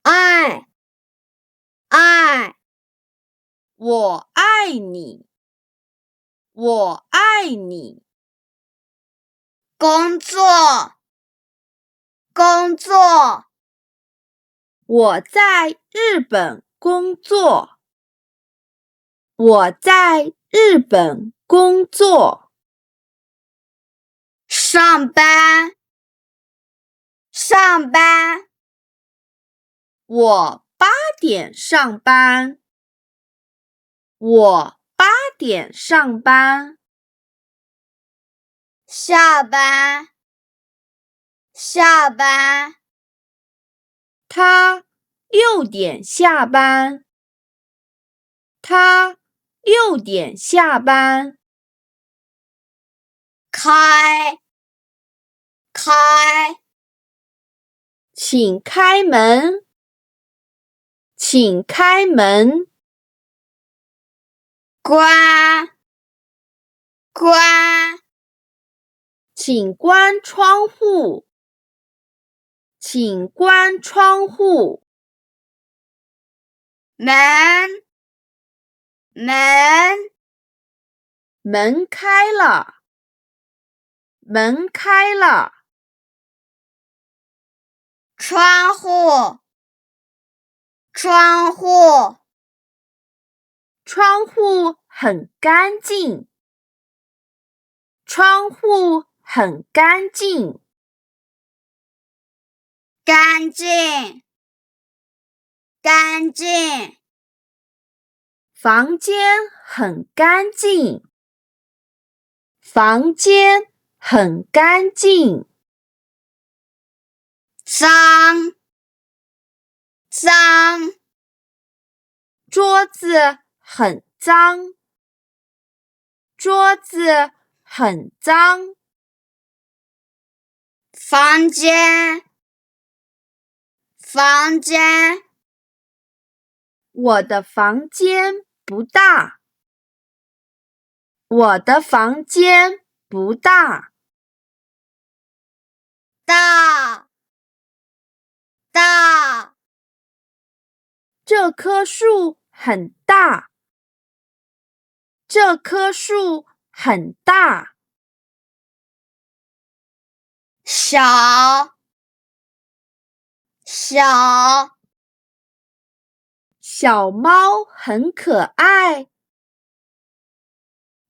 爱，爱，我爱你，我爱你。工作，工作，我在日本工作，我在日本工作。上班，上班，我8点上班，我8点上班。下班，下班，他6点下班，他6点下班。开，开，请开门，请开门。关，关，请关窗户，请关窗户。门，门，门开了，门开了。窗户，窗户，窗户很干净，窗户很干净。干净，干净，房间很干净，房间很干净。脏，脏，桌子很脏，桌子很脏。房间，房间，我的房间不大，我的房间不大。大，大，这棵树很大，这棵树很大。小，小，小猫很可爱，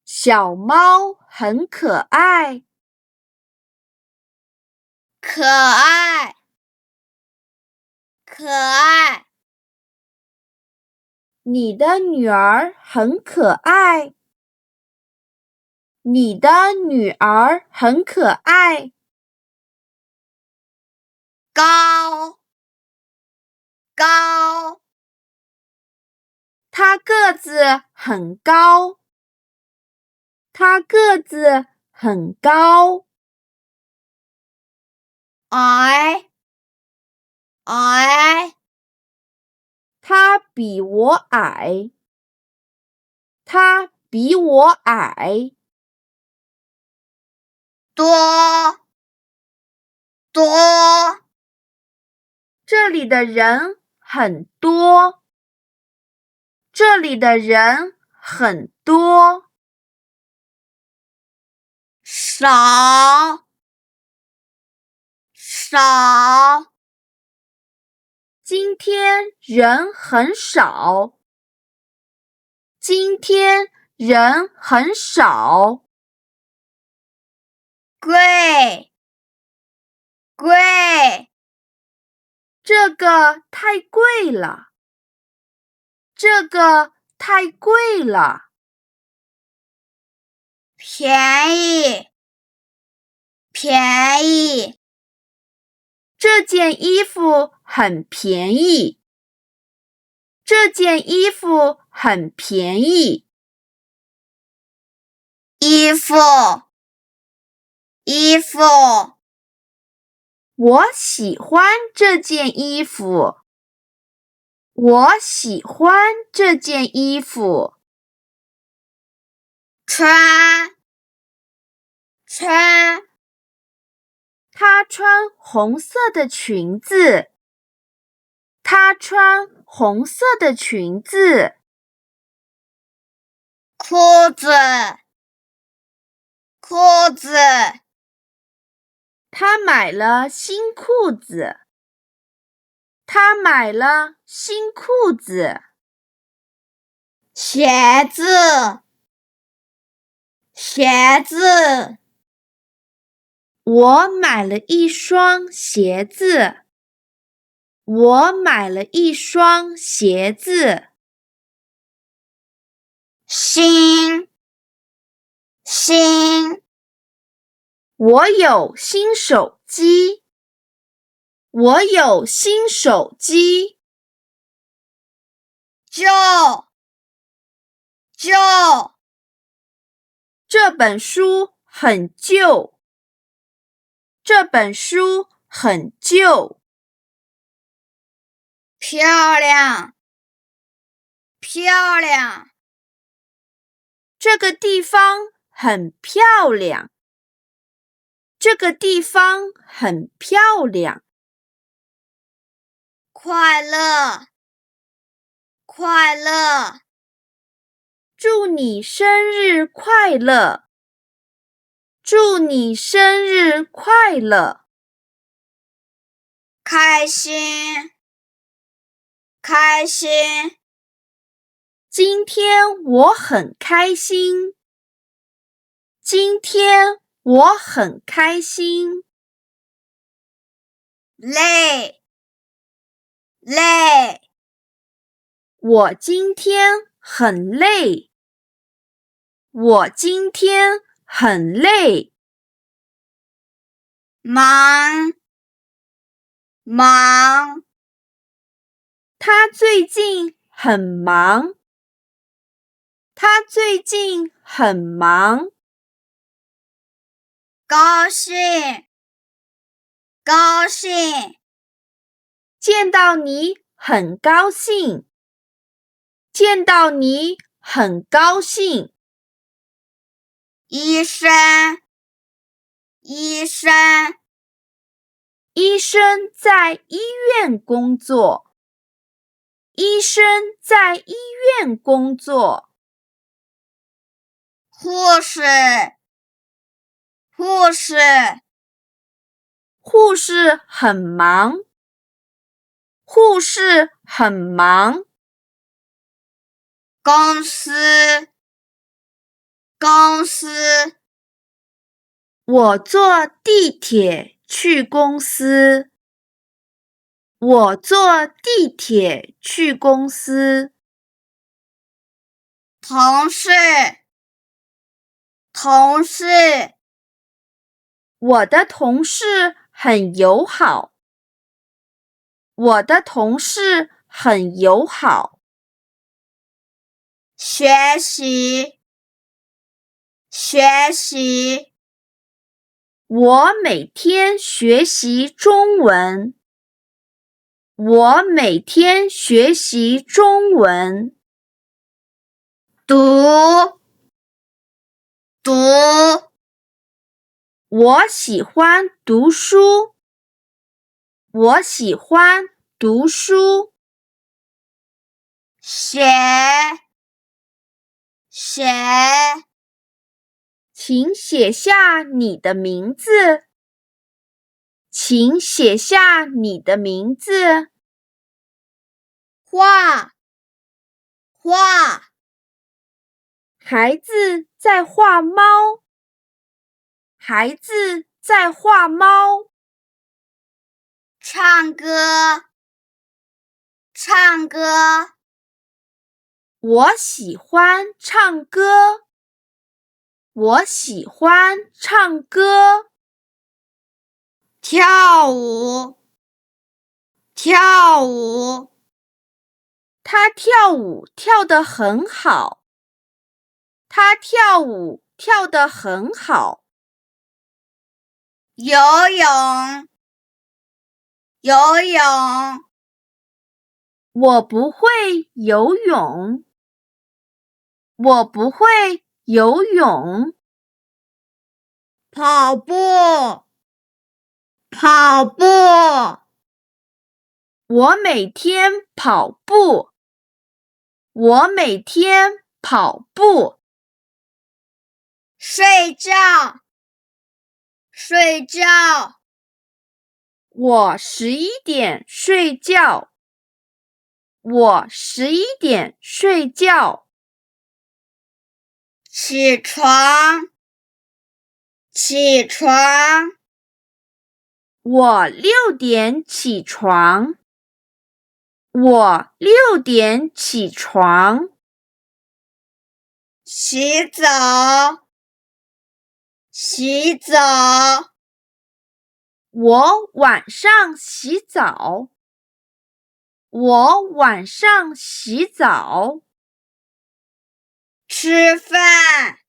小猫很可爱。可爱，可爱，你的女儿很可爱，你的女儿很可爱。高，高，她个子很高，她个子很高。矮，矮，她比我矮，她比我矮。多，多，这里的人很多，这里的人很多。少，少，今天人很少，今天人很少。贵，贵，这个太贵了，这个太贵了。便宜，便宜，这件衣服很便宜，这件衣服很便宜。衣服，衣服，我喜欢这件衣服，我喜欢这件衣服。穿，穿，她穿红色的裙子，她穿红色的裙子。裤子，裤子。她买了新裤子。她买了新裤子。鞋子，鞋子。我买了一双鞋子。我买了一双鞋子。新，新。我有新手机。我有新手机。旧，旧。这本书很旧。这本书很旧。漂亮，漂亮。这个地方很漂亮。这个地方很漂亮。快乐，快乐。祝你生日快乐。祝你生日快乐。开心，开心。今天我很开心。今天我很开心。累，累。我今天很累。我今天很累。忙，忙。他最近很忙。他最近很忙。高兴，高兴。见到你很高兴。见到你很高兴。医生，医生。医生在医院工作。医生在医院工作。护士，护士。护士很忙。护士很忙。公司，公司。我坐地铁去公司。我坐地铁去公司。同事，同事。我的同事很友好。我的同事很友好。学习，学习。我每天学习中文。我每天学习中文。读，读。我喜欢读书。我喜欢读书。写，写。请写下你的名字。请写下你的名字。画，画。孩子在画猫。孩子在画猫。唱歌，唱歌。我喜欢唱歌。我喜欢唱歌。跳舞，跳舞。他跳舞跳得很好。他跳舞跳得很好。游泳，游泳。我不会游泳。我不会游泳。跑步，跑步。我每天跑步。我每天跑步。睡觉。睡觉。我11点睡觉。我11点睡觉。起床。起床。我6点起床。我6点起床。洗澡。洗澡。我晚上洗澡。我晚上洗澡。吃饭。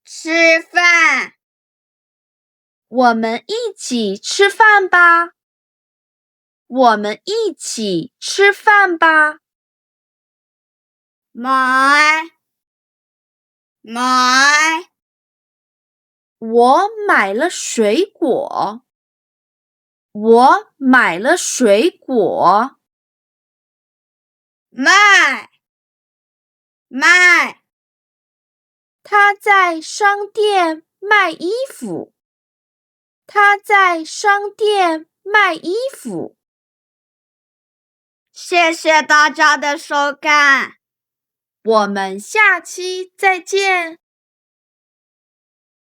吃饭。我们一起吃饭吧。我们一起吃饭吧。买。买。我买了水果。我买了水果。卖。卖。他在商店卖衣服。他在商店卖衣服。谢谢大家的收看，我们下期再见。